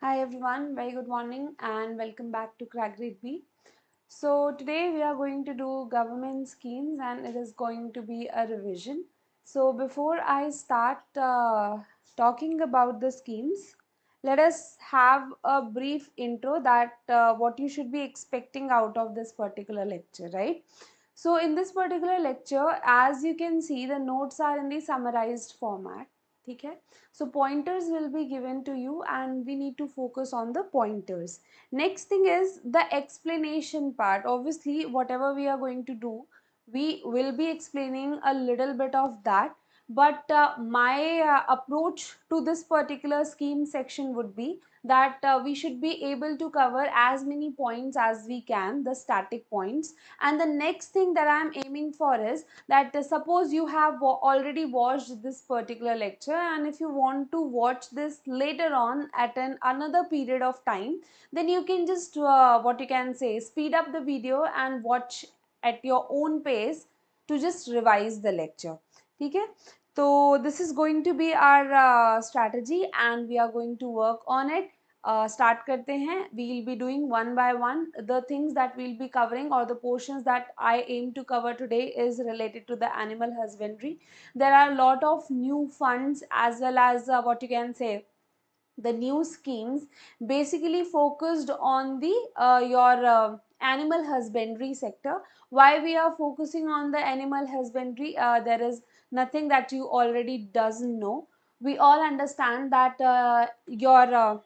Hi everyone, very good morning and welcome back to Crack Grade B. So today we are going to do government schemes and it is going to be a revision. So before I start talking about the schemes, let us have a brief intro that what you should be expecting out of this particular lecture, right? So in this particular lecture, as you can see, the notes are in the summarized format. Okay? So pointers will be given to you and we need to focus on the pointers. Next thing is the explanation part. Obviously, whatever we are going to do, we will be explaining a little bit of that. But my approach to this particular scheme section would be that we should be able to cover as many points as we can, the static points. And the next thing that I am aiming for is that suppose you have already watched this particular lecture and if you want to watch this later on at another period of time, then you can just what you can say, speed up the video and watch at your own pace to just revise the lecture. Okay, so this is going to be our strategy and we are going to work on it. Start करते हैं. We will be doing one by one. The things that we will be covering or the portions that I aim to cover today is related to the animal husbandry. There are a lot of new funds as well as what you can say, the new schemes basically focused on the your animal husbandry sector. Why we are focusing on the animal husbandry? There is nothing that you already doesn't know. We all understand that your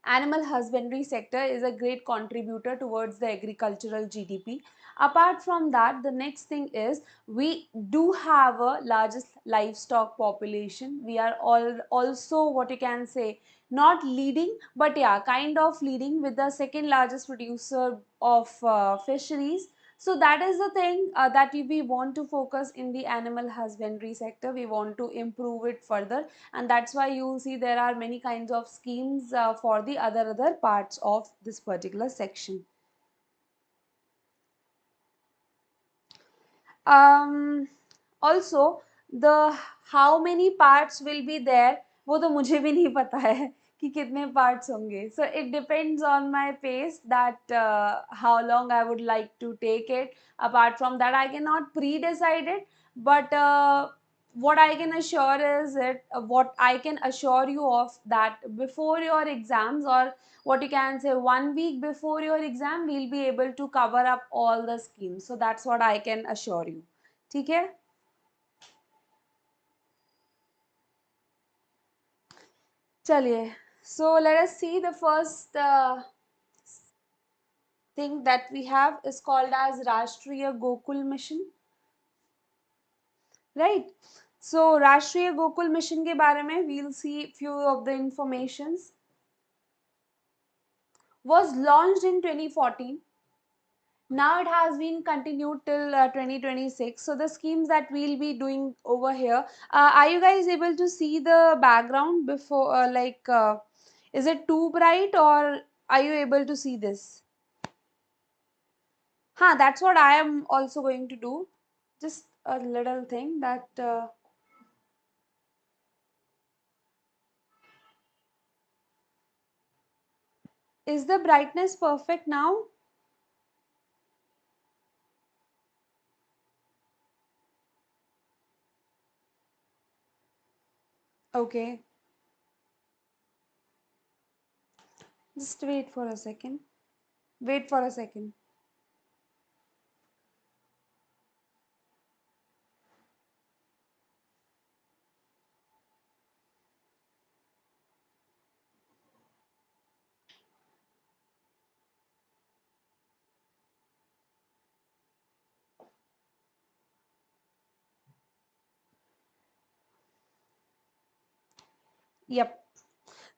animal husbandry sector is a great contributor towards the agricultural GDP. Apart from that, the next thing is we do have a largest livestock population. We are all also what you can say, not leading, but yeah, kind of leading with the second largest producer of fisheries. So that is the thing that we want to focus in the animal husbandry sector. We want to improve it further, and that's why you see there are many kinds of schemes for the other parts of this particular section. Also, the how many parts will be there, वो तो मुझे भी नहीं पता है कि कितने parts होंगे. So it depends on my pace that how long I would like to take it. Apart from that, I cannot pre-decide it, but what I can assure is what I can assure you of that before your exams, or what you can say 1 week before your exam, we'll be able to cover up all the schemes. So that's what I can assure you. ठीक है? चलिए. So let us see, the first thing that we have is called as Rashtriya Gokul Mission, right? So Rashtriya Gokul Mission के बारे में we'll see few of the informations. Was launched in 2014. Now it has been continued till 2026. So the schemes that we'll be doing over here, are you guys able to see the background before, is it too bright or are you able to see this? That's what I am also going to do. Just a little thing that is the brightness perfect now? Okay, just wait for a second. Wait for a second. Yep.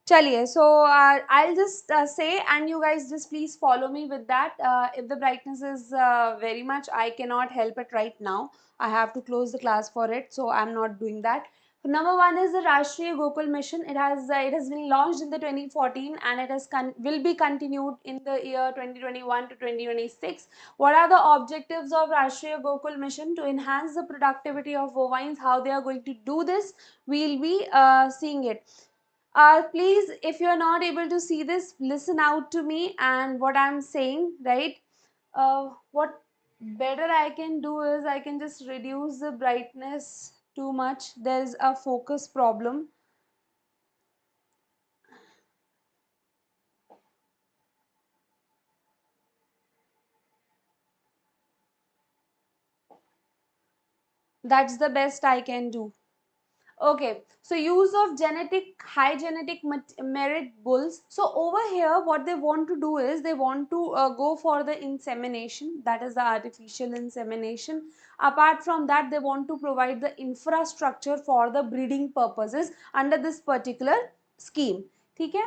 Chaliye, so I'll just say, and you guys just please follow me with that. If the brightness is very much, I cannot help it right now. I have to close the class for it, so I'm not doing that. Number one is the Rashtriya Gokul Mission. It has been launched in the 2014 and it has will be continued in the year 2021 to 2026. What are the objectives of Rashtriya Gokul Mission? To enhance the productivity of bovines. How they are going to do this, we'll be seeing it. Please, if you're not able to see this, listen out to me and what I'm saying, right? What better I can do is I can just reduce the brightness too much. There's a focus problem. That's the best I can do. Okay, so use of high genetic merit bulls. So over here, what they want to do is they want to go for the insemination, that is the artificial insemination. Apart from that, they want to provide the infrastructure for the breeding purposes under this particular scheme. Okay?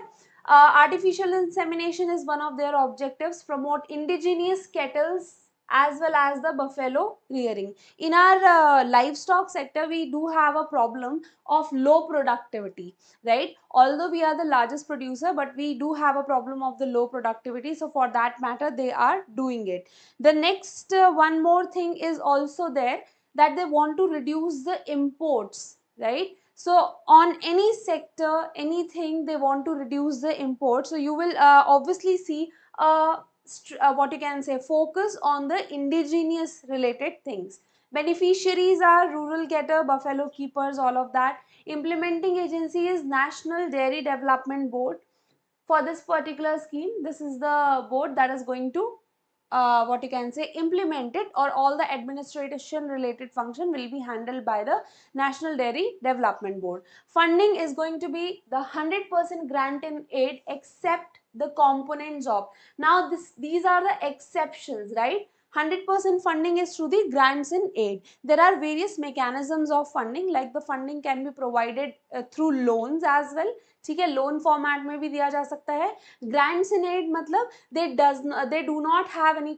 Artificial insemination is one of their objectives. Promote indigenous cattle as well as the buffalo rearing. In our livestock sector, we do have a problem of low productivity, right? Although we are the largest producer, but we do have a problem of the low productivity. So for that matter, they are doing it. The next one more thing is also there, that they want to reduce the imports, right? So on any sector, anything, they want to reduce the import. So you will obviously see what you can say, focus on the indigenous related things. Beneficiaries are rural getter, buffalo keepers, all of that. Implementing agency is National Dairy Development Board. For this particular scheme, this is the board that is going to what you can say, implement it, or all the administration related function will be handled by the National Dairy Development Board. Funding is going to be the 100% grant in aid except the components of. Now these are the exceptions, right? 100% funding is through the grants in aid. There are various mechanisms of funding, like the funding can be provided through loans as well. ठीक है, loan format में भी दिया जा सकता है. Grants in aid मतलब they do not have any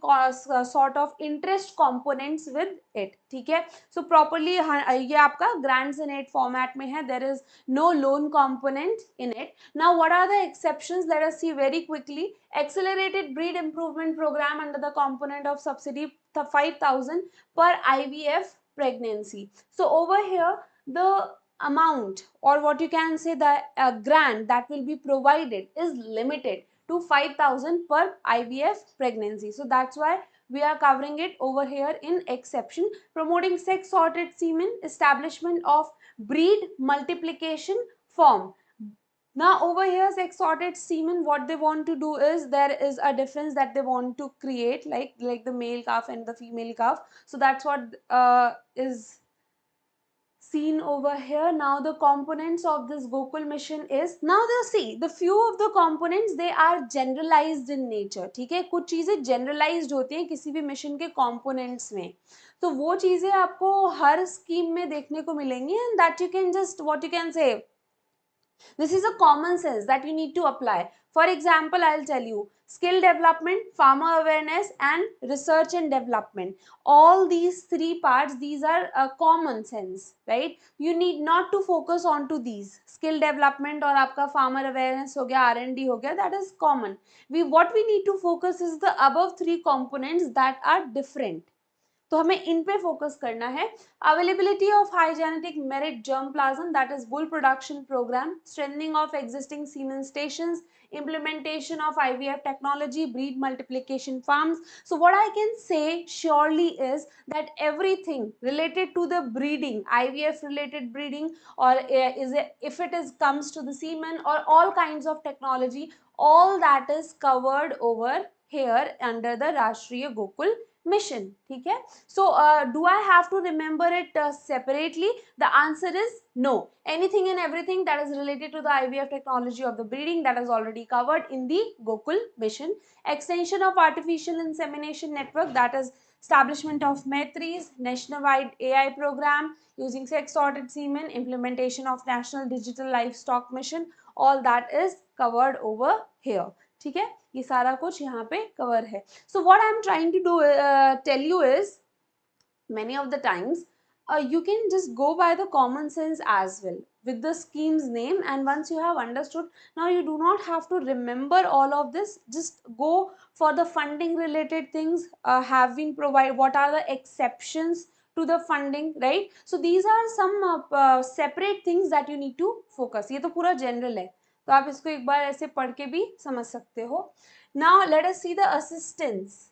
sort of interest components with it. ठीक है, so properly ये आपका grants in aid format में है. There is no loan component in it. Now what are the exceptions? Let us see very quickly. Accelerated breed improvement program under the component of subsidy 5,000 per IVF pregnancy. So over here, the amount, or what you can say, the grant that will be provided is limited to 5,000 per IVF pregnancy. So that's why we are covering it over here in exception. Promoting sex sorted semen, establishment of breed multiplication form. Now over here, sex sorted semen, what they want to do is, there is a difference that they want to create, like the male calf and the female calf. So that's what is seen over here. Now the components of this Gokul mission is, now they see the few of the components, they are generalized in nature. ठीक है, कुछ चीजें generalized होती हैं किसी भी mission के components में, तो वो चीजें आपको हर स्कीम में देखने को मिलेंगी, and that you can just, what you can say, this is a common sense that you need to apply. For example, I'll tell you, skill development, farmer awareness, and research and development. All these three parts, these are common sense, right? You need not to focus on to these. Skill development और आपका farmer awareness हो गया, R&D हो गया, that is common. What we need to focus is the above three components that are different. तो हमें इन पे focus करना है. Availability of high genetic merit germplasm, that is bull production program. Strengthening of existing semen stations. Implementation of IVF technology, breed multiplication farms. So what I can say surely is that everything related to the breeding, IVF related breeding, or if it is comes to the semen or all kinds of technology, all that is covered over here under the Rashtriya Gokul mission. ठीक है, so do I have to remember it separately? The answer is no. Anything and everything that is related to the IVF technology of the breeding, that is already covered in the Gokul mission. Extension of artificial insemination network, that is establishment of Maitri's nationwide AI program using sex sorted semen, implementation of national digital livestock mission, all that is covered over here. ठीक है, ये सारा कुछ यहाँ पे cover है. So what I'm trying to do tell you is, many of the times you can just go by the common sense as well with the scheme's name, and once you have understood, now you do not have to remember all of this. Just go for the funding related things have been provided, what are the exceptions to the funding, right? So these are some separate things that you need to focus. ये तो पूरा general है, तो आप इसको एक बार ऐसे पढ़ के भी समझ सकते हो. Now let us see the assistance.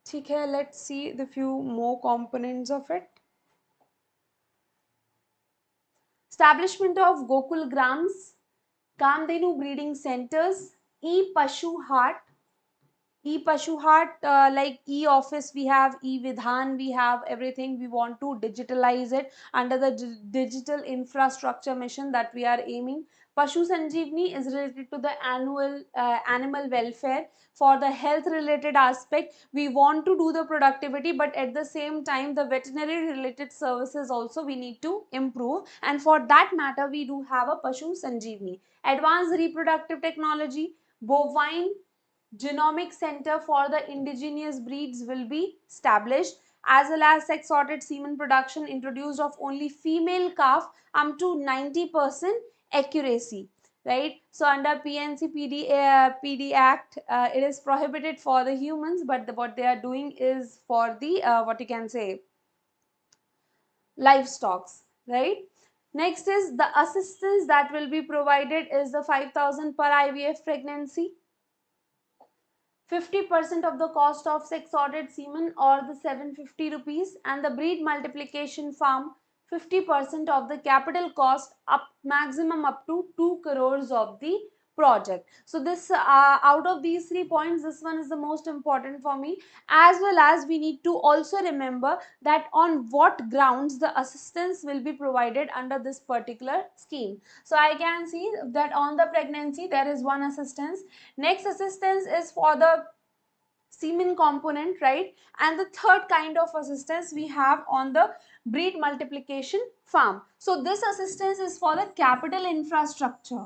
ठीक है, let's see the few more components of it. Establishment of Gokul Grams, Kamdenu breeding centers, e-Pashu Hart. E-Pashu Hart, like e-office we have, e-Vidhan we have, everything we want to digitalize it under the digital infrastructure mission that we are aiming. Pashu Sanjeevani is related to the animal welfare. For the health related aspect, we want to do the productivity, but at the same time the veterinary related services also we need to improve, and for that matter we do have a Pashu Sanjeevani. Advanced reproductive technology, bovine genomic center for the indigenous breeds will be established, as well as sex sorted semen production introduced of only female calf up to 90% accuracy. Right, so under PNC PD Act, it is prohibited for the humans, but what they are doing is for the what you can say, livestock. Right. Next is the assistance that will be provided is the 5,000 per IVF pregnancy, 50% of the cost of sex sorted semen or the 750 rupees, and the breed multiplication farm 50% of the capital cost, up maximum up to 2 crores of the project. So this out of these 3 points, this one is the most important for me, as well as we need to also remember that on what grounds the assistance will be provided under this particular scheme. So I can see that on the pregnancy there is one assistance. Next assistance is for the semen component, right? And the third kind of assistance we have on the breed multiplication farm. So this assistance is for the capital infrastructure.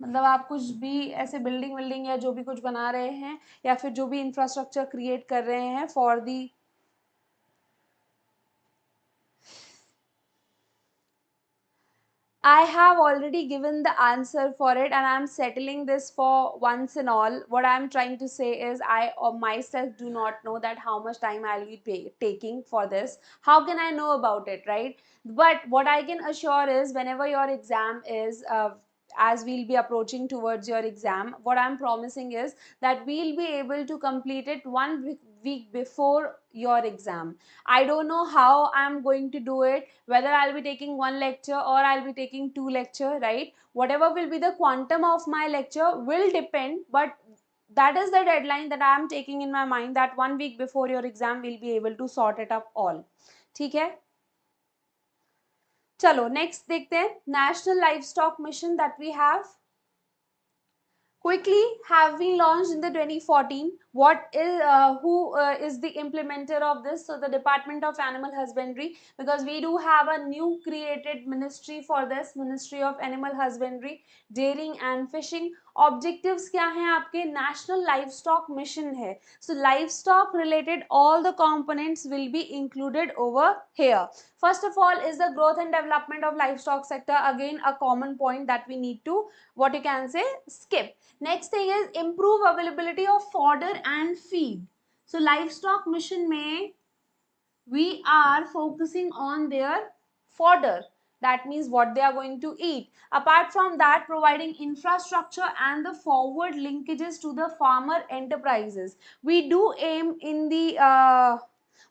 मतलब आप कुछ भी ऐसे building या जो भी कुछ बना रहे हैं या फिर जो भी इंफ्रास्ट्रक्चर क्रिएट कर रहे हैं for the, I have already given the answer for it, and I'm settling this for once and all. What I'm trying to say is I or myself do not know that how much time I'll be taking for this. How can I know about it, right? But what I can assure is whenever your exam is, as we'll be approaching towards your exam, what I'm promising is that we'll be able to complete it 1 week before your exam. I don't know how I'm going to do it, whether I'll be taking one lecture or I'll be taking 2 lectures, right? Whatever will be the quantum of my lecture will depend, but that is the deadline that I am taking in my mind, that 1 week before your exam we'll be able to sort it up all. ठीक है, चलो next देखते हैं. National Livestock Mission that we have quickly have been launched in the 2014. What is who is the implementer of this? So the Department of Animal Husbandry, because we do have a new created ministry for this, Ministry of Animal Husbandry, Dairying and Fishing. Objectives क्या हैं आपके? National Livestock Mission है. So livestock related all the components will be included over here. First of all is the growth and development of livestock sector. Again a common point that we need to, what you can say, skip. Next thing is improve availability of fodder and feed. So livestock mission में we are focusing on their fodder. That means what they are going to eat. Apart from that, providing infrastructure and the forward linkages to the farmer enterprises. We do aim in the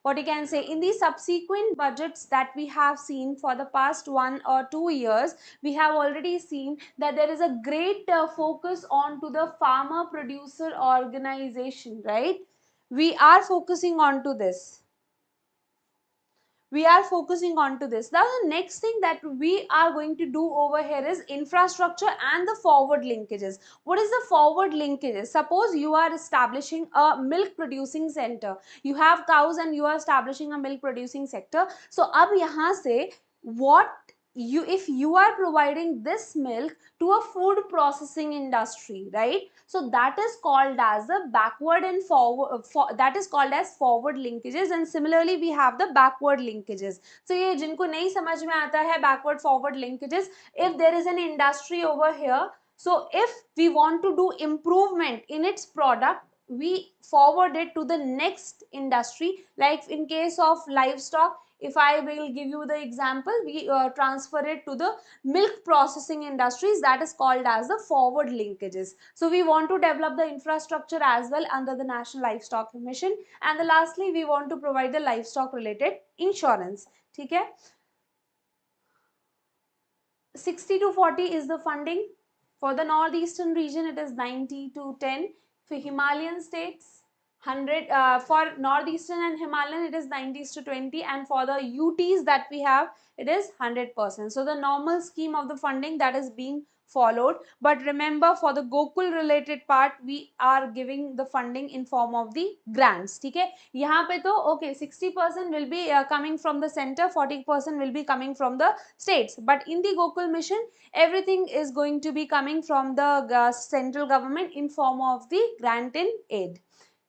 what you can say, in the subsequent budgets that we have seen for the past 1 or 2 years, we have already seen that there is a great focus on to the farmer producer organization, right? We are focusing on to this. We are focusing on to this. Now the next thing that we are going to do over here is infrastructure and the forward linkages. What is the forward linkages? Suppose you are establishing a milk producing center, you have cows and you are establishing a milk producing sector. So अब यहाँ से what you, if you are providing this milk to a food processing industry, right? So that is called as the backward and forward, that is called as forward linkages. And similarly we have the backward linkages. So ये जिनको नहीं समझ में आता है backward forward linkages, if there is an industry over here, so if we want to do improvement in its product, we forward it to the next industry. Like in case of livestock, if I will give you the example, we transfer it to the milk processing industries, that is called as the forward linkages. So we want to develop the infrastructure as well under the National Livestock Mission. And the lastly, we want to provide the livestock related insurance. ठीक है, 60 to 40 is the funding. For the northeastern region, it is 90 to 10. For Himalayan states, 100. For northeastern and Himalayan, it is 90s to 20. And for the UTs that we have, it is 100%. So the normal scheme of the funding that is being followed. But remember, for the Gokul related part, we are giving the funding in form of the grants. ठीक है, यहाँ पे तो okay, 60% will be coming from the center, 40% will be coming from the states. But in the Gokul mission, everything is going to be coming from the central government in form of the grant in aid.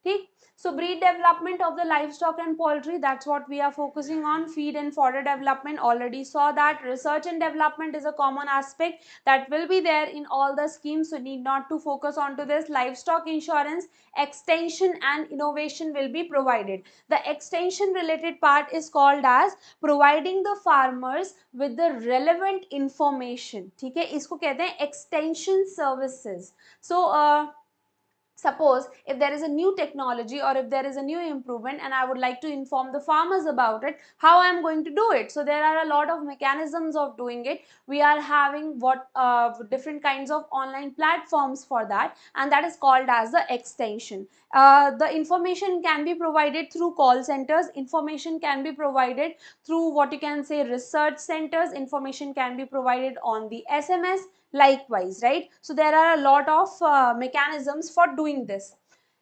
ठीक, so breed development of the livestock and poultry, that's what we are focusing on. Feed and fodder development, already saw that. Research and development is a common aspect that will be there in all the schemes, so need not to focus on to this. Livestock insurance, extension and innovation will be provided. The extension related part is called as providing the farmers with the relevant information. ठीक है, इसको कहते हैं extension services. So suppose if there is a new technology or if there is a new improvement and I would like to inform the farmers about it, how I am going to do it? So there are a lot of mechanisms of doing it. We are having different kinds of online platforms for that, and that is called as the extension. The information can be provided through call centers, information can be provided through what you can say research centers, information can be provided on the SMS, likewise, right? So there are a lot of mechanisms for doing this.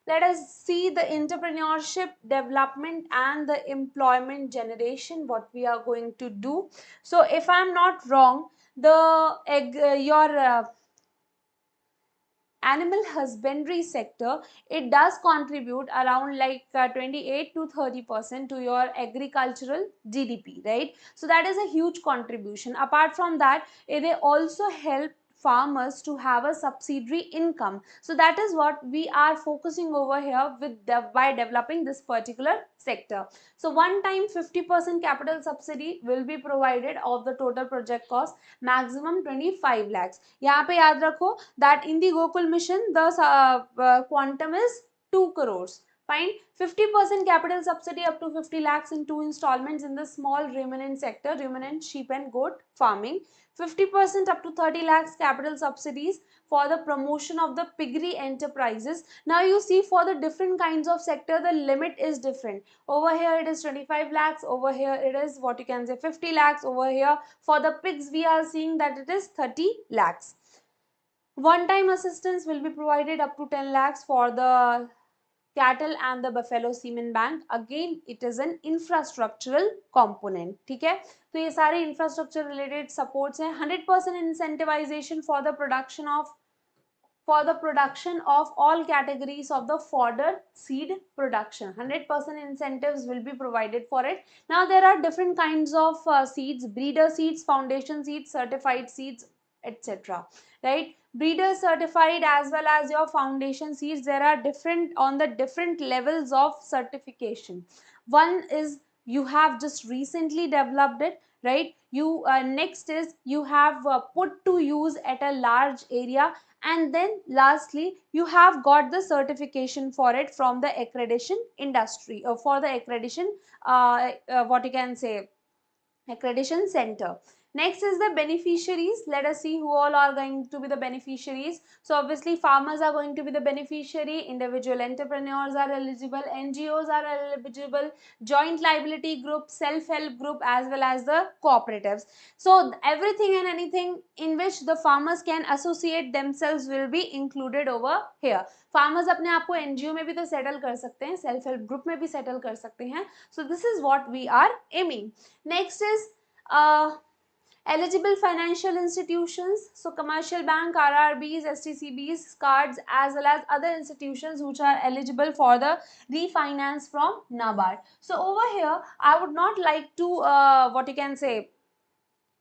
Let us see the entrepreneurship development and the employment generation, what we are going to do. So if I'm not wrong, your animal husbandry sector, it does contribute around like 28 to 30% to your agricultural GDP, right? So that is a huge contribution. Apart from that, they also help farmers to have a subsidiary income. So that is what we are focusing over here by developing this particular sector. So one time 50% capital subsidy will be provided of the total project cost, maximum 25 lakhs. यहाँ पे याद रखो that in the Gokul mission the quantum is 2 crores. Fine. 50% capital subsidy up to 50 lakhs in 2 installments in the small ruminant sector, ruminant sheep and goat farming. 50% up to 30 lakhs capital subsidies for the promotion of the piggery enterprises. Now you see, for the different kinds of sector, the limit is different. Over here it is 25 lakhs, over here it is what you can say 50 lakhs, over here for the pigs we are seeing that it is 30 lakhs. One-time assistance will be provided up to 10 lakhs for the cattle and the buffalo semen bank. Again, it is an infrastructural component. ठीक है, तो ये सारे infrastructure related supports हैं. 100% incentivization for the production of all categories of the fodder seed production. 100% incentives will be provided for it. Now there are different kinds of seeds: breeder seeds, foundation seeds, certified seeds, etc. Right? Breeder certified as well as your foundation seeds, there are different levels of certification. One is you have just recently developed it, right? You next is you have put to use at a large area, and then lastly you have got the certification for it from the accreditation industry, or for the accreditation what you can say accreditation center. Next is the beneficiaries. Let us see who all are going to be the beneficiaries. So obviously farmers are going to be the beneficiary, individual entrepreneurs are eligible, NGOs are eligible, joint liability group, self-help group, as well as the cooperatives. So everything and anything in which the farmers can associate themselves will be included over here. Farmers अपने आप को NGO में भी तो settle कर सकते हैं, self help group में भी settle कर सकते हैं. So this is what we are aiming. Next is eligible financial institutions. So commercial bank, RRBs, STCBs, cards, as well as other institutions which are eligible for the refinance from NABARD. So over here, I would not like to what you can say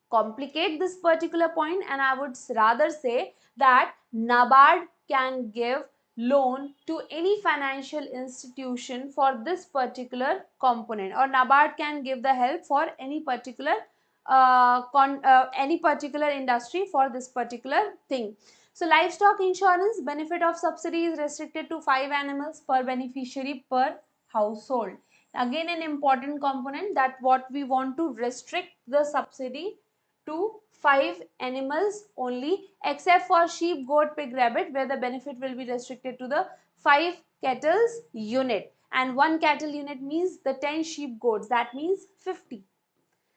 complicate this particular point, and I would rather say that NABARD can give loan to any financial institution for this particular component, or NABARD can give the help for any particular industry for this particular thing. So livestock insurance benefit of subsidy is restricted to 5 animals per beneficiary per household. Again, an important component, that what we want to restrict the subsidy to 5 animals only, except for sheep, goat, pig, rabbit, where the benefit will be restricted to the 5 cattle's unit, and 1 cattle unit means the 10 sheep goats, that means 50.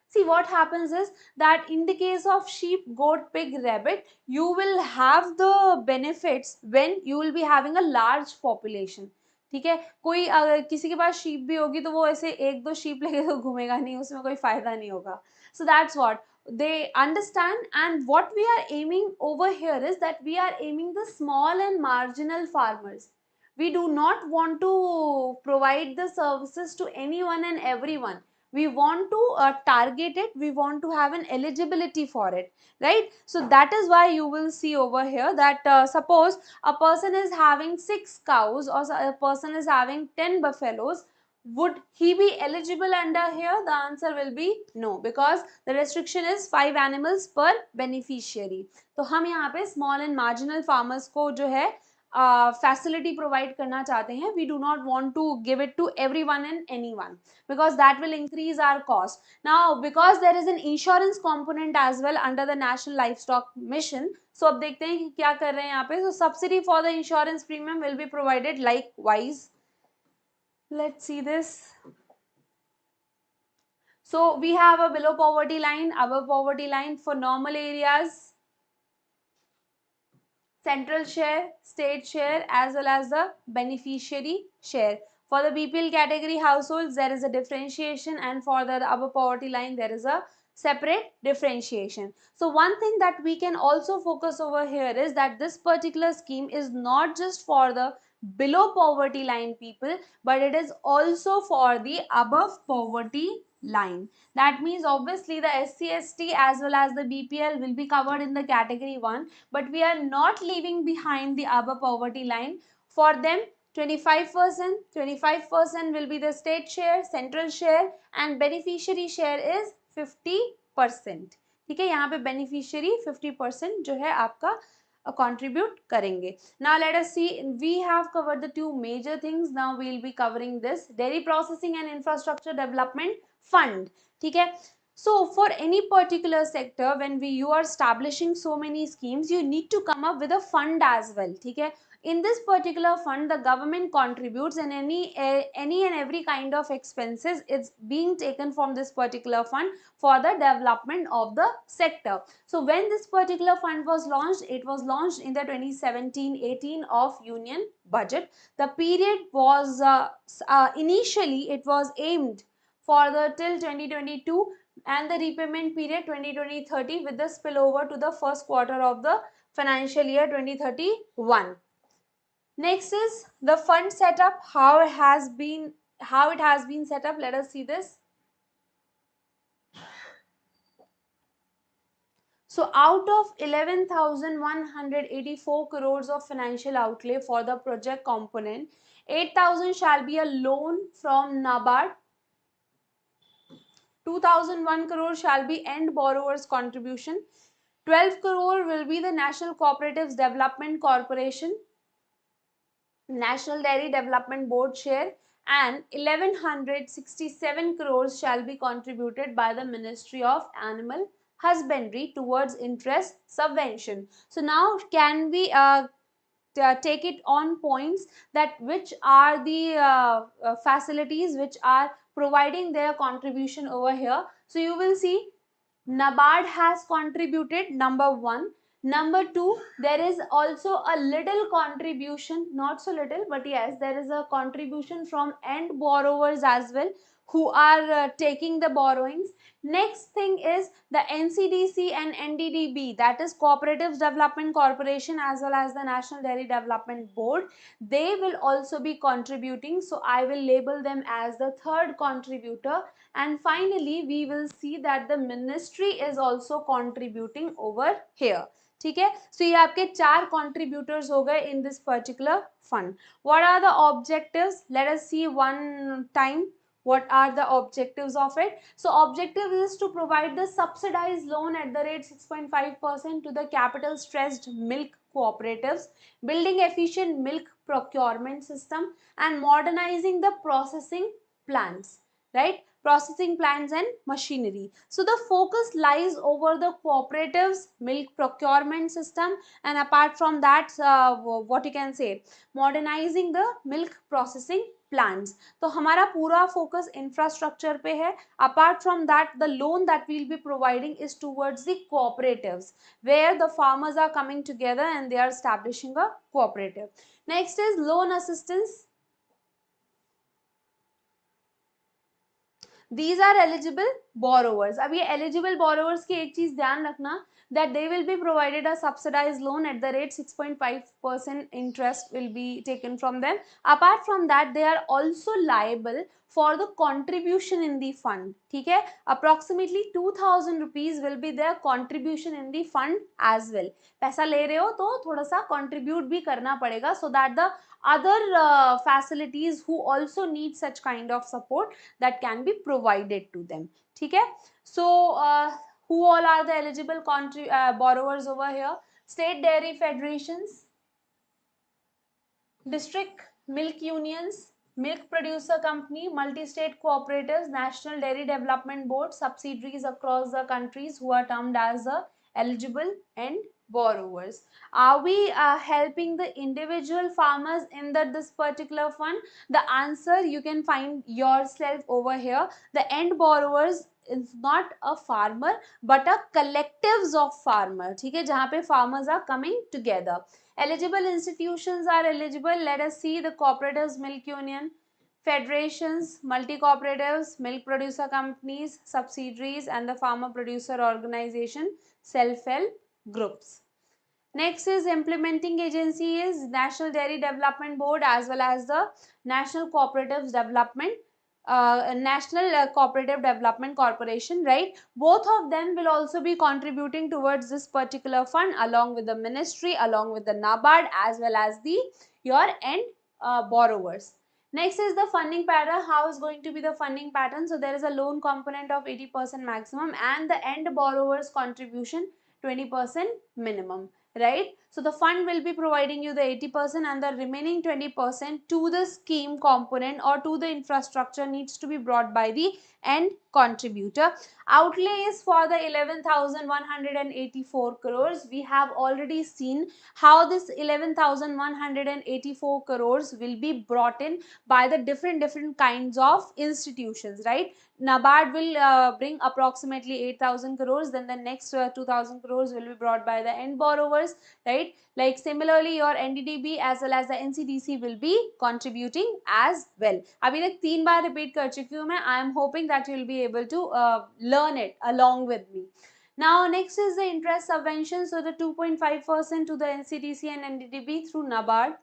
See, what happens is that in the case of sheep, goat, pig, rabbit, you will have the benefits when you will be having a large population. ठीक है, कोई अगर किसी के पास sheep भी होगी तो वो ऐसे एक दो sheep लेके तो घूमेगा नहीं, उसमें कोई फायदा नहीं होगा. So that's what they understand, and what we are aiming over here is that we are aiming the small and marginal farmers. We do not want to provide the services to anyone and everyone. We want to target it, we want to have an eligibility for it, right? So that is why you will see over here that suppose a person is having 6 cows or a person is having 10 buffaloes, would he be eligible under here? The answer will be no, because the restriction is 5 animals per beneficiary. तो हम यहाँ पे small and marginal farmers को जो है facility provide करना चाहते हैं. We do not want to give it to everyone and anyone, because that will increase our cost. Now, because there is an insurance component as well under the National Livestock Mission, so अब देखते हैं कि क्या कर रहे हैं यहाँ पे. So subsidy for the insurance premium will be provided likewise. Let's see this. So we have a below poverty line, above poverty line for normal areas, central share, state share, as well as the beneficiary share. For the BPL category households, there is a differentiation, and for the above poverty line, there is a separate differentiation. So one thing that we can also focus over here is that this particular scheme is not just for the below poverty line people, but it is also for the above poverty line. That means obviously the SC/ST as well as the BPL will be covered in the category 1, but we are not leaving behind the above poverty line. For them, 25% will be the state share, central share, and beneficiary share is 50%. ठीक है, यहाँ पे beneficiary 50% जो है आपका contribute करेंगे. Now let us see, we have covered the 2 major things. Now we will be covering this dairy processing and infrastructure development fund. ठीक है. So for any particular sector, when you are establishing so many schemes, you need to come up with a fund as well. ठीक है. In this particular fund, the government contributes, and any and every kind of expenses is being taken from this particular fund for the development of the sector. So when this particular fund was launched, it was launched in the 2017-18 of Union Budget. The period was initially it was aimed for the till 2022, and the repayment period 2020-30 with the spillover to the first quarter of the financial year 2031. Next is the fund setup, how it has been set up. Let us see this. So out of 11,184 crores of financial outlay for the project component, 8,000 shall be a loan from NABARD, 2,001 crore shall be end borrowers contribution, 12 crore will be the National Cooperatives Development Corporation, National Dairy Development Board share, and 1167 crores shall be contributed by the Ministry of Animal Husbandry towards interest subvention. So now can we take it on points that which are the facilities which are providing their contribution over here. So you will see NABARD has contributed, number 1. Number 2, there is also a little contribution, not so little, but yes, there is a contribution from end borrowers as well, who are taking the borrowings. Next thing is the NCDC and NDDB, that is Cooperatives Development Corporation as well as the National Dairy Development Board. They will also be contributing, so I will label them as the third contributor. And finally we will see that the ministry is also contributing over here. ठीक है, so ये आपके चार contributors हो गए in this particular fund. What are the objectives? Let us see one time. What are the objectives of it? So objective is to provide the subsidized loan at the rate 6.5% to the capital stressed milk cooperatives, building efficient milk procurement system and modernizing the processing plants, right? Processing plants and machinery. So the focus lies over the cooperatives, milk procurement system, and apart from that, what you can say, modernizing the milk processing plants. तो हमारा पूरा focus infrastructure पे है. Apart from that, the loan that we'll be providing is towards the cooperatives, where the farmers are coming together and they are establishing a cooperative. Next is loan assistance. These are eligible borrowers. अब ये eligible borrowers की एक चीज ध्यान रखना, that they will be provided a subsidized loan at the rate 6.5% interest will be taken from them. Apart from that, they are also liable for the contribution in the fund. ठीक है, approximately 2000 rupees will be their contribution in the fund as well. पैसा ले रहे हो तो थोड़ा सा contribute भी करना पड़ेगा, so that the other facilities who also need such kind of support that can be provided to them. ठीक है, so who all are the eligible borrowers over here? State dairy federations, district milk unions, milk producer company, multi-state cooperatives, National Dairy Development Board, subsidiaries across the countries who are termed as the eligible and borrowers. Are we helping the individual farmers in this particular fund? The answer you can find yourself over here. The end borrowers is not a farmer but a collectives of farmer. ठीक है, जहाँ पे farmers are coming together. Eligible institutions are eligible. Let us see the cooperatives, milk union, federations, multi-cooperatives, milk producer companies, subsidiaries, and the farmer producer organization, self-help groups. Next is implementing agency is National Dairy Development Board as well as the National Cooperatives Development National Cooperative Development Corporation, right? Both of them will also be contributing towards this particular fund along with the ministry, along with the NABARD as well as the your end borrowers. Next is the funding pattern. How is going to be the funding pattern? So there is a loan component of 80% maximum and the end borrowers contribution 20% minimum, right? So the fund will be providing you the 80% and the remaining 20% to the scheme component or to the infrastructure needs to be brought by the end contributor. Outlay is for the 11,184 crores. We have already seen how this 11,184 crores will be brought in by the different kinds of institutions, right? NABARD will bring approximately 8,000 crores, then the next 2,000 crores will be brought by the end borrowers, right? Like similarly your NDDB as well as the NCDC will be contributing as well. अभी तक 3 बार repeat कर चुकी हूँ मैं. I am hoping that you will be able to learn it along with me. Now next is the interest subvention. So the 2.5% to the NCDC and NDDB through NABARD.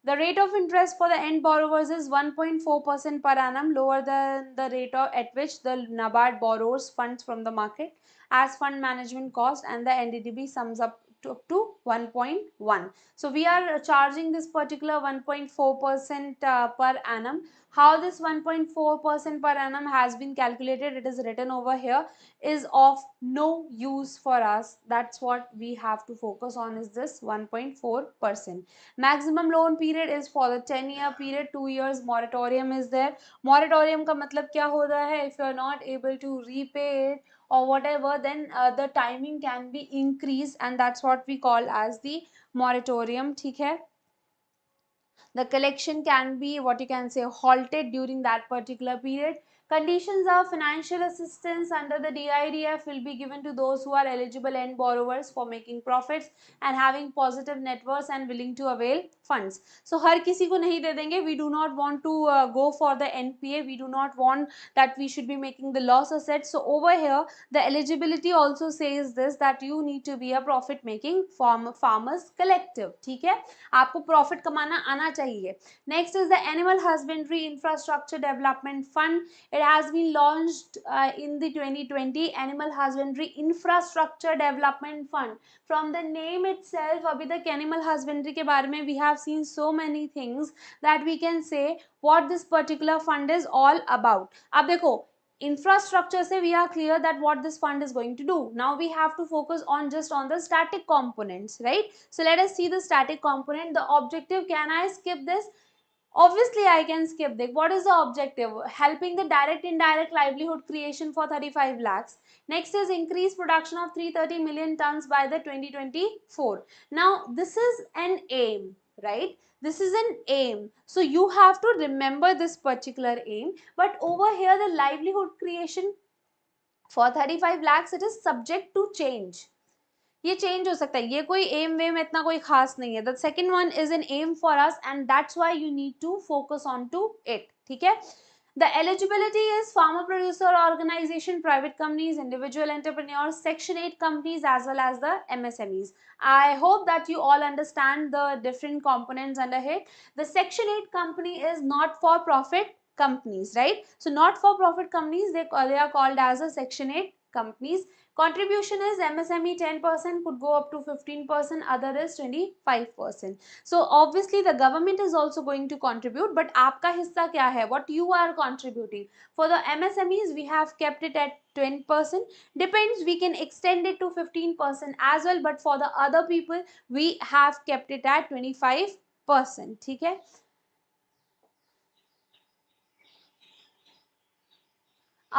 The rate of interest for the end borrowers is 1.4% per annum, lower than the rate at which the NABARD borrows funds from the market as fund management cost, and the NDDB sums up to 1.1. So we are charging this particular 1.4% per annum. How this 1.4% per annum has been calculated, it is written over here, is of no use for us. That's what we have to focus on, is this 1.4%. Maximum loan period is for the 10-year period. 2 years moratorium is there. Moratorium का मतलब क्या होता है? If you are not able to repay it or whatever, then the timing can be increased, and that's what we call as the moratorium. ठीक है, the collection can be, what you can say, halted during that particular period. Conditions are financial assistance under the DIDF will be given to those who are eligible end borrowers for making profits and having positive net worth and willing to avail funds. So हर किसी को नहीं दे देंगे. We do not want to go for the NPA. We do not want that we should be making the loss assets. So over here the eligibility also says this, that you need to be a profit making farmers collective. ठीक है, आपको profit कमाना आना चाहिए. Next is the Animal Husbandry Infrastructure Development Fund. It has been launched in the 2020 Animal Husbandry Infrastructure Development Fund. From the name itself, अभी तक animal husbandry के बारे में we have seen so many things that we can say what this particular fund is all about. अब देखो, infrastructure से we are clear that what this fund is going to do. Now we have to focus on just on the static components, right? So let us see the static component. The objective, can I skip this? Obviously I can skip this. What is the objective? Helping the direct indirect livelihood creation for 35 lakhs. Next is increase production of 330 million tons by the 2024. Now this is an aim, right? This is an aim. So you have to remember this particular aim. But over here the livelihood creation for 35 lakhs, it is subject to change. ये change हो सकता है, ये कोई M वेम इतना कोई खास नहीं है. The second one is an aim for us and that's why you need to focus on to it. ठीक है. The eligibility is farmer producer organization, private companies, individual entrepreneurs, section 8 companies as well as the MSMEs. I hope that you all understand the different components under it. The section 8 company is not for profit companies, right? So not for profit companies, they are called as a section 8 companies. Contribution is MSME 10%, could go up to 15%, other is 25%. So obviously the government is also going to contribute, but आपका हिस्सा क्या है? What you are contributing? For the MSMEs we have kept it at 10%. Depends, we can extend it to 15% as well, but for the other people we have kept it at 25%. ठीक है.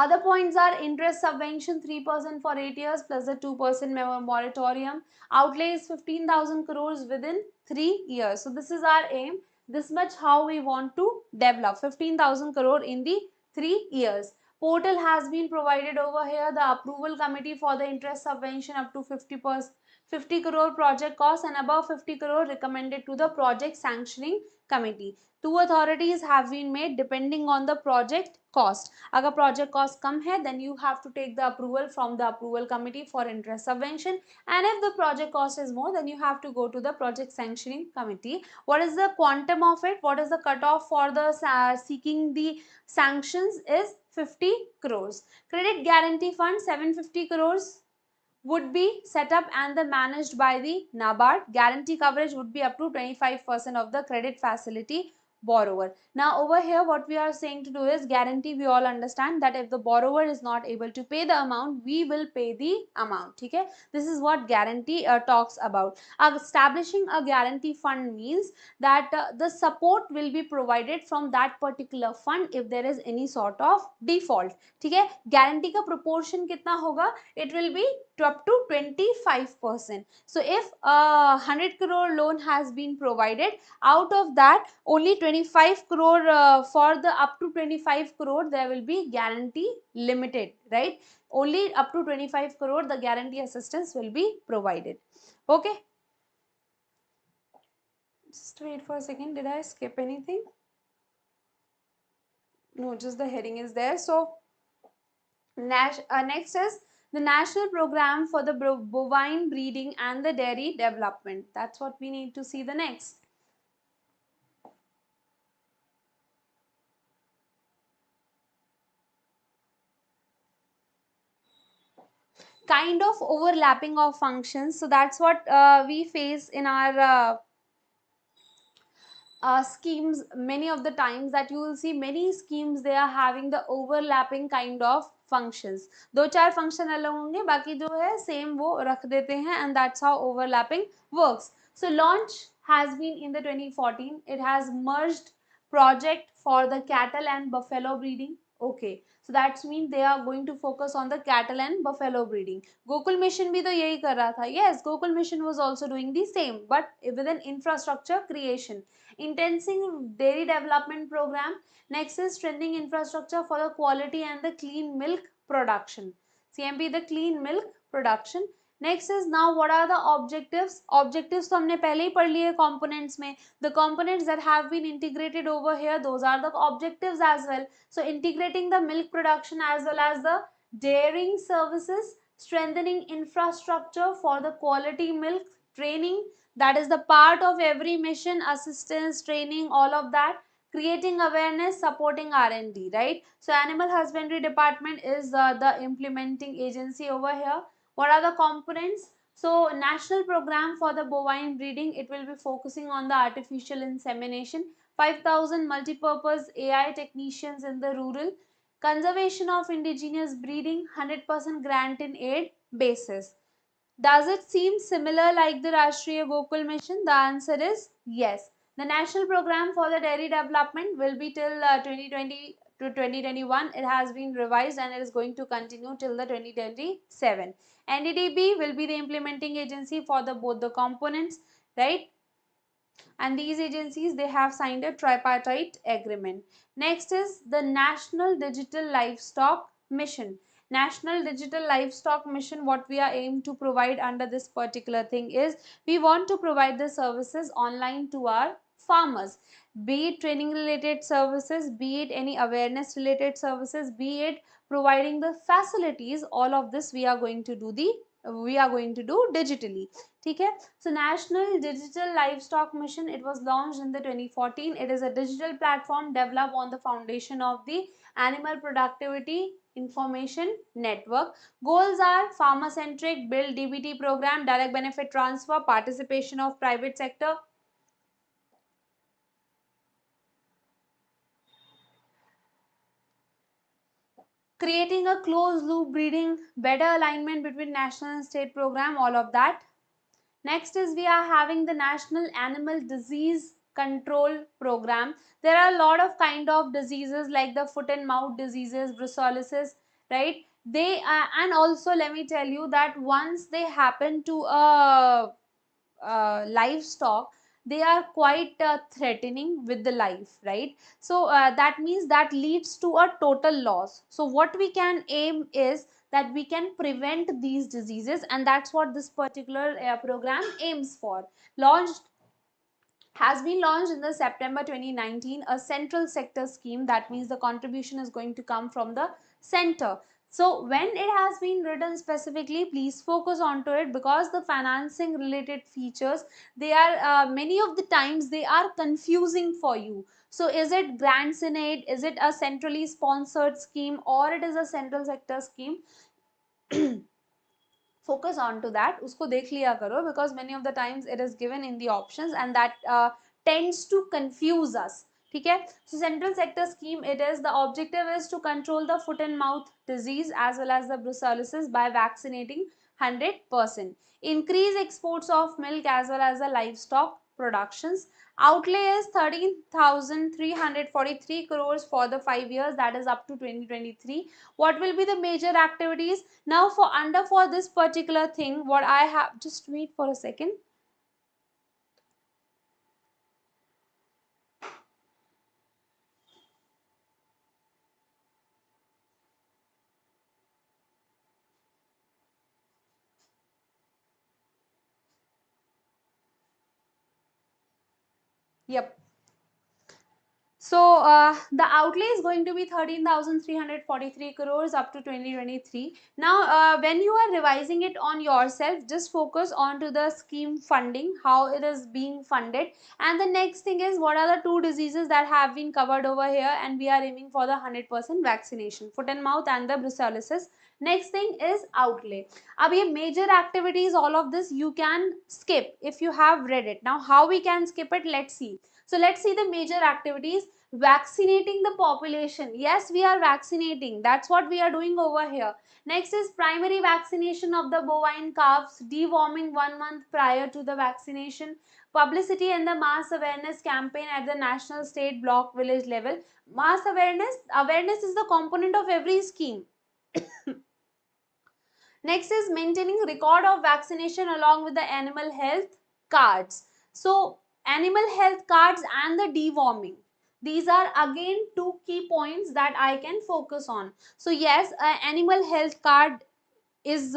Other points are interest subvention 3% for 8 years plus the 2% moratorium. Outlay is 15,000 crores within 3 years. So this is our aim. This much how we want to develop 15,000 crore in the 3 years. Portal has been provided over here. The approval committee for the interest subvention up to 50 crore project cost and above 50 crore recommended to the project sanctioning committee. 2 authorities have been made depending on the project cost. अगर project cost कम है, then you have to take the approval from the approval committee for interest subvention, and if the project cost is more, then you have to go to the project sanctioning committee. What is the quantum of it? What is the cutoff for the seeking the sanctions is 50 crores. Credit guarantee fund 750 crores would be set up and managed by the NABARD. Guarantee coverage would be up to 25% of the credit facility borrower. Now over here what we are saying to do is guarantee. We all understand that if the borrower is not able to pay the amount, we will pay the amount. Okay, this is what guarantee talks about. Establishing a guarantee fund means that the support will be provided from that particular fund if there is any sort of default. ठीक है. guarantee का proportion कितना होगा? It will be up to 25%. So if 100 crore loan has been provided, out of that only 25 crore for the up to 25 crore there will be guarantee limited, right? Only up to 25 crore the guarantee assistance will be provided. Okay, just wait for a second. Did I skip anything? No, just the heading is there. So next is the national program for the bovine breeding and the dairy development. That's what we need to see the next. Kind of overlapping of functions. So that's what we face in our schemes many of the times, that you will see many schemes they are having the overlapping kind of functions. दो चार function अलग होंगे, बाकी जो है same वो रख देते हैं, and that's how overlapping works. So launch has been in the 2014. It has merged project for the cattle and buffalo breeding. Okay, so that's mean they are going to focus on the cattle and buffalo breeding. Gokul mission bhi to yahi kar raha tha. Yes, Gokul mission was also doing the same, but with an infrastructure creation. Intensive dairy development program. Next is strengthening infrastructure for the quality and the clean milk production. CMP, the clean milk production. Next is now what are the objectives? Objectives तो हमने पहले ही पढ़ लिए components में. The components that have been integrated over here, those are the objectives as well. So integrating the milk production as well as the dairying services, strengthening infrastructure for the quality milk, training, that is the part of every mission, assistance, training, all of that, creating awareness, supporting R&D, right? So animal husbandry department is the implementing agency over here. What are the components? So national program for the bovine breeding, it will be focusing on the artificial insemination, 5,000 multi-purpose AI technicians in the rural, conservation of indigenous breeding, 100% grant in aid basis. Does it seem similar like the Rashtriya Gokul mission? The answer is yes. The national program for the dairy development will be till 2020 to 2021. It has been revised and it is going to continue till the 2027. NDDB will be the implementing agency for the both the components, right? And these agencies, they have signed a tripartite agreement. Next is the National Digital Livestock Mission. National Digital Livestock Mission, what we are aimed to provide under this particular thing is, we want to provide the services online to our farmers, be it training related services, be it any awareness related services, be it providing the facilities, all of this we are going to do digitally. Okay, so National Digital Livestock Mission, it was launched in the 2014. It is a digital platform developed on the foundation of the Animal Productivity Information Network. Goals are farmer centric, build DBT program, direct benefit transfer, participation of private sector, creating a closed loop breeding, better alignment between national and state program, all of that. Next is we are having the National Animal Disease Control Program. There are a lot of kind of diseases like the foot and mouth diseases, brucellosis, right? They and also let me tell you that once they happen to a livestock, they are quite threatening with the life, right? So that means that leads to a total loss. So what we can aim is that we can prevent these diseases, and that's what this particular program aims for. Launched has been launched in the September 2019, a central sector scheme. That means the contribution is going to come from the center. So when it has been written specifically, please focus onto it, because the financing related features, they are many of the times they are confusing for you. So is it grants in aid, is it a centrally sponsored scheme, or it is a central sector scheme? Focus on to that, usko dekh liya karo, because many of the times it is given in the options, and that tends to confuse us. Okay, so central sector scheme, it is, the objective is to control the foot and mouth disease as well as the brucellosis by vaccinating 100%, increase exports of milk as well as the livestock productions. Outlay is 13,343 crores for the 5 years, that is up to 2023. What will be the major activities? Now for this particular thing, what I have, just wait for a second. Yep. So the outlay is going to be 13,343 crores up to 2023. Now, when you are revising it on yourself, just focus on to the scheme funding, how it is being funded. And the next thing is, what are the two diseases that have been covered over here, and we are aiming for the 100% vaccination, foot and mouth and the brucellosis. Next thing is outlay. Ab ye major activities, all of this you can skip if you have read it. Now, how we can skip it? Let's see. So let's see the major activities. Vaccinating the population. Yes, we are vaccinating. That's what we are doing over here. Next is primary vaccination of the bovine calves, deworming 1 month prior to the vaccination, publicity and the mass awareness campaign at the national, state, block, village level. Mass awareness is the component of every scheme. Next is maintaining record of vaccination along with the animal health cards. So animal health cards and the deworming, these are again two key points that I can focus on. So yes, animal health card is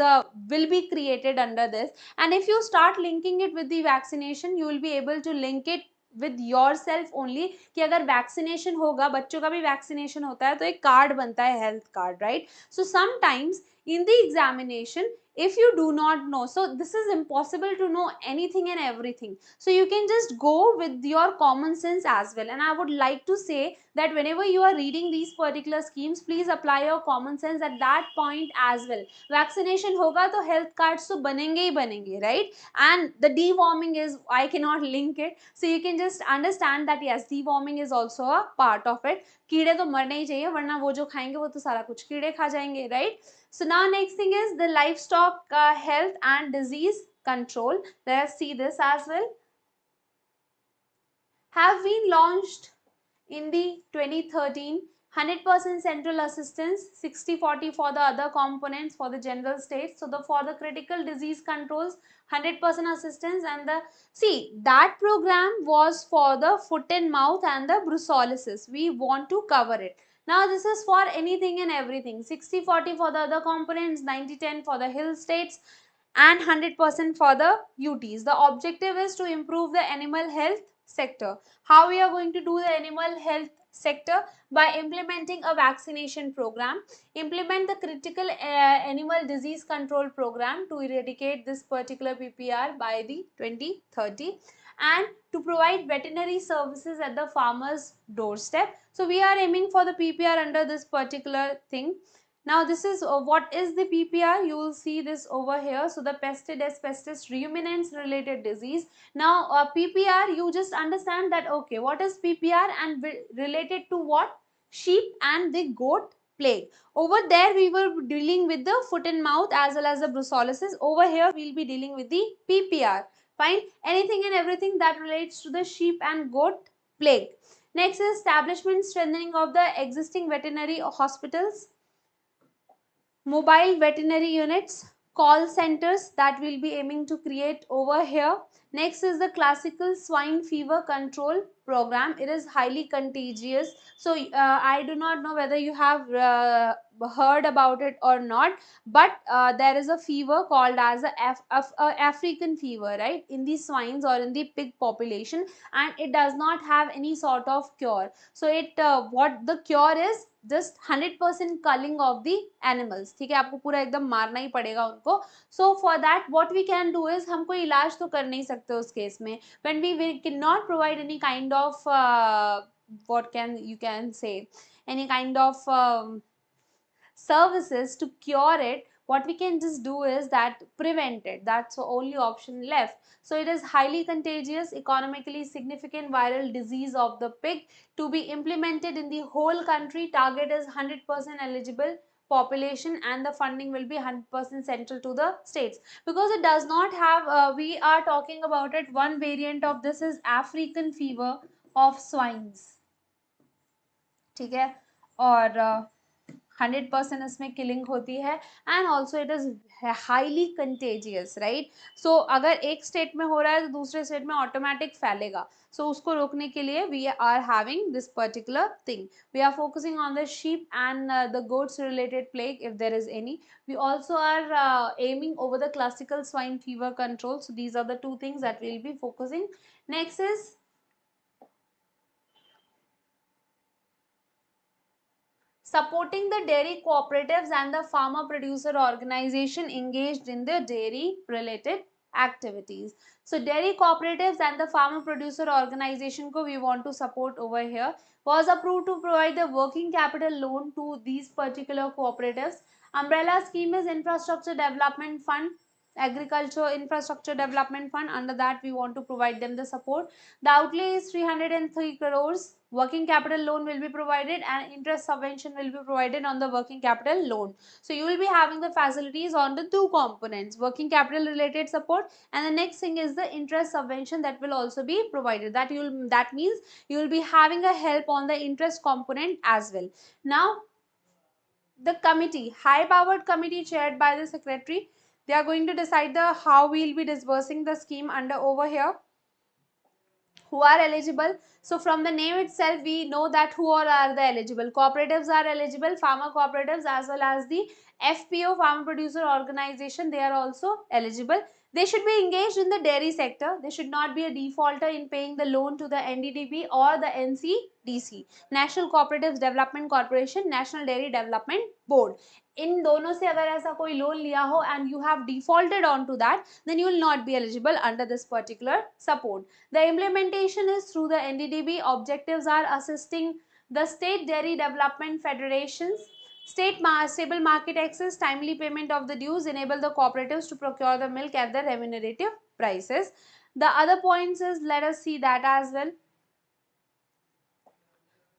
will be created under this, and if you start linking it with the vaccination, you will be able to link it with yourself only कि अगर vaccination होगा, बच्चों का भी vaccination होता है तो एक card बनता है, health card, right? So sometimes in the examination, if you do not know, so this is impossible to know anything and everything, so you can just go with your common sense as well. And I would like to say that whenever you are reading these particular schemes, please apply your common sense at that point as well. Vaccination होगा तो health cards तो बनेंगे ही बनेंगे, right? And the deworming is, I cannot link it, so you can just understand that yes, deworming is also a part of it. कीड़े तो मरने ही चाहिए, वरना वो जो खाएंगे वो तो सारा कुछ कीड़े खा जाएंगे, right? So now next thing is the livestock health and disease control. Let's see this as well. Have been launched in the 2013, 100% central assistance, 60-40 for the other components for the general states. So the for the critical disease controls, 100% assistance, and the see that program was for the foot and mouth and the brucellosis. We want to cover it. Now this is for anything and everything. 60-40 for the other components, 90-10 for the hill states, and 100% for the UTs. The objective is to improve the animal health sector. How we are going to do the animal health sector? By implementing a vaccination program, implement the critical animal disease control program to eradicate this particular PPR by the 2030, and to provide veterinary services at the farmer's doorstep. So we are aiming for the PPR under this particular thing. Now this is what is the PPR? You will see this over here. So the pesticides, pestis ruminants related disease. Now PPR, you just understand that okay, what is PPR and related to what? Sheep and the goat plague. Over there we were dealing with the foot and mouth as well as the brucellosis. Over here we will be dealing with the PPR. Fine. Anything and everything that relates to the sheep and goat plague. Next is establishment strengthening of the existing veterinary hospitals, mobile veterinary units, call centers that we'll be aiming to create over here. Next is the classical swine fever control program. It is highly contagious. So I do not know whether you have heard about it or not, but there is a fever called as a African fever, right, in the swines or in the pig population, and it does not have any sort of cure. So it what the cure is, just 100% culling of the animals. ठीक है, आपको पूरा एकदम मारना ही पड़ेगा उनको. So for that what we can do is, हम कोई इलाज तो कर नहीं सकते उस केस में. When we cannot provide any kind of what can you can say, any kind of services to cure it, what we can just do is that prevent it. That's the only option left. So it is highly contagious, economically significant viral disease of the pig to be implemented in the whole country. Target is 100% eligible population, and the funding will be 100% central to the states, because it does not have we are talking about it, one variant of this is African fever of swines. ठीक है, और 100% इसमें killing होती है, and also it is highly contagious, right. So अगर एक state में हो रहा है तो दूसरे स्टेट में ऑटोमेटिक फैलेगा. सो उसको रोकने के लिए we are having this particular thing. We are focusing on the sheep and the goats related plague if there is any. We also are aiming over the classical swine fever control. So these are the two things that we will be focusing. Next is supporting the dairy cooperatives and the farmer producer organization engaged in the dairy related activities. So dairy cooperatives and the farmer producer organization ko we want to support over here. Was approved to provide the working capital loan to these particular cooperatives. Umbrella scheme is infrastructure development fund. Agriculture Infrastructure Development Fund, under that we want to provide them the support. The outlay is 303 crores. Working capital loan will be provided and interest subvention will be provided on the working capital loan. So you will be having the facilities on the two components, working capital related support, and the next thing is the interest subvention that will also be provided. That means you will be having a help on the interest component as well. Now the committee, high powered committee chaired by the secretary, they are going to decide the how we will be disbursing the scheme under over here, who are eligible. So from the name itself we know that who all are the eligible. Cooperatives are eligible, farmer cooperatives as well as the FPO, farmer producer organization, they are also eligible. They should be engaged in the dairy sector. They should not be a defaulter in paying the loan to the NDDB or the NCDC, National Cooperatives Development Corporation, National Dairy Development Board. इन दोनों से अगर ऐसा कोई loan लिया हो and you have defaulted onto that, then you will not be eligible under this particular support. The implementation is through the NDDB. Objectives are assisting the state dairy development federations, stable market access, timely payment of the dues, enable the cooperatives to procure the milk at the remunerative prices. The other points is, let us see that as well.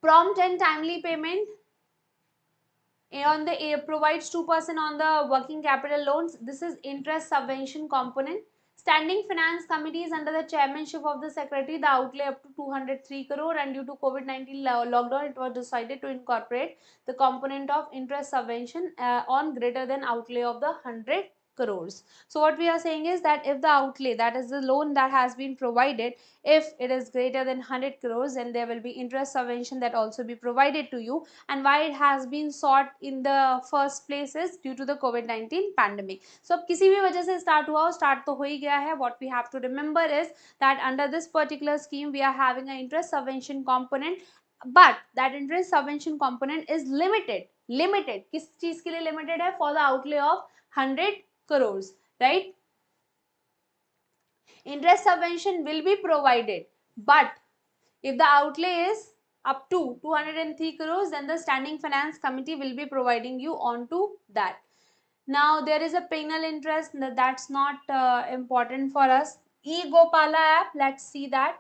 Prompt and timely payment on the provides 2% on the working capital loans. This is interest subvention component. Standing finance committees under the chairmanship of the secretary, the outlay up to 203 crore, and due to COVID-19 lockdown it was decided to incorporate the component of interest subvention on greater than outlay of the 100 crores. So what we are saying is that if the outlay, that is the loan that has been provided, if it is greater than 100 crores, then there will be interest subvention that also be provided to you. And why it has been sought in the first place is due to the COVID-19 pandemic. So अब किसी भी वजह से start हुआ हो, start तो हो ही गया है. What we have to remember is that under this particular scheme we are having an interest subvention component, but that interest subvention component is limited. किस चीज के लिए limited है? For the outlay of 100 crores, right? Interest subvention will be provided, but if the outlay is up to 203 crores, then the standing finance committee will be providing you onto that. Now there is a penal interest, that's not important for us. E-Gopala app, let's see that.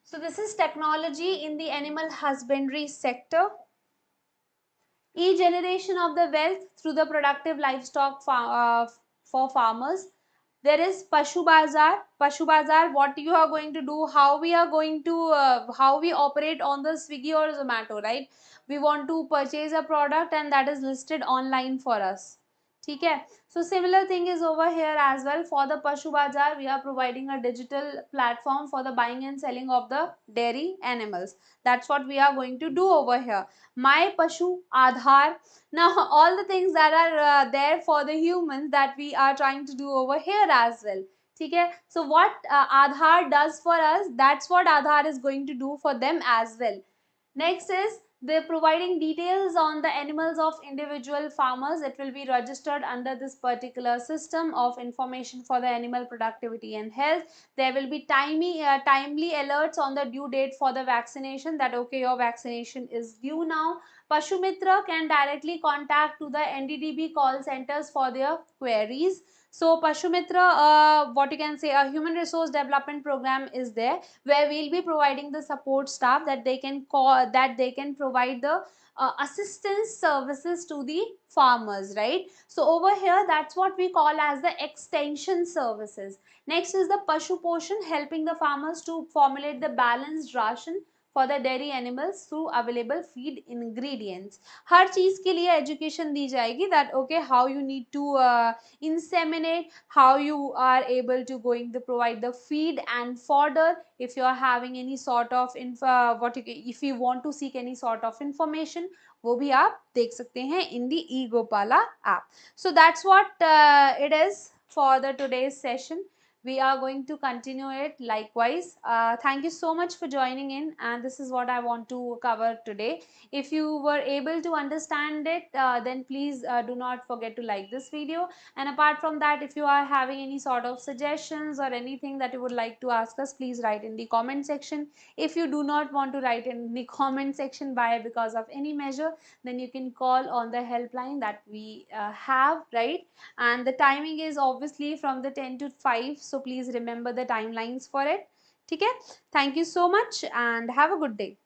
So this is technology in the animal husbandry sector. E-generation of the wealth through the productive livestock for farmers. There is Pashu Bazar. Pashu Bazar, what you are going to do, how we are going to, how we operate on the Swiggy or Zomato, right? We want to purchase a product and that is listed online for us. ठीक है. So similar thing is over here as well. For the Pashu Bazar, we are providing a digital platform for the buying and selling of the dairy animals. That's what we are going to do over here. My Pashu Aadhaar. Now all the things that are there for the humans that we are trying to do over here as well. Okay? So what Aadhaar does for us, that's what Aadhaar is going to do for them as well. Next is they're providing details on the animals of individual farmers. It will be registered under this particular system of information for the animal productivity and health. There will be timely alerts on the due date for the vaccination, that okay, your vaccination is due now. Pashu Mitra can directly contact to the NDDB call centers for their queries. So Pashu Mitra, what you can say, a human resource development program is there, where we'll be providing the support staff that they can call, that they can provide the assistance services to the farmers, right? So over here, that's what we call as the extension services. Next is the Pashu Poshan, helping the farmers to formulate the balanced ration for the dairy animals through available feed ingredients. हर चीज के लिए education दी जाएगी, that okay, how you need to inseminate, how you are able to going to provide the feed and fodder. If you are having any sort of if you want to seek any sort of information, वो भी आप देख सकते हैं in the E-Gopala app. So that's what it is for the today's session. we are going to continue it likewise. Thank you so much for joining in, and this is what I want to cover today. If you were able to understand it, then please do not forget to like this video. And apart from that, if you are having any sort of suggestions or anything that you would like to ask us, please write in the comment section. If you do not want to write in the comment section because of any measure, then you can call on the helpline that we have, right? And the timing is obviously from the 10 to 5, so please remember the timelines for it. Okay, thank you so much and have a good day.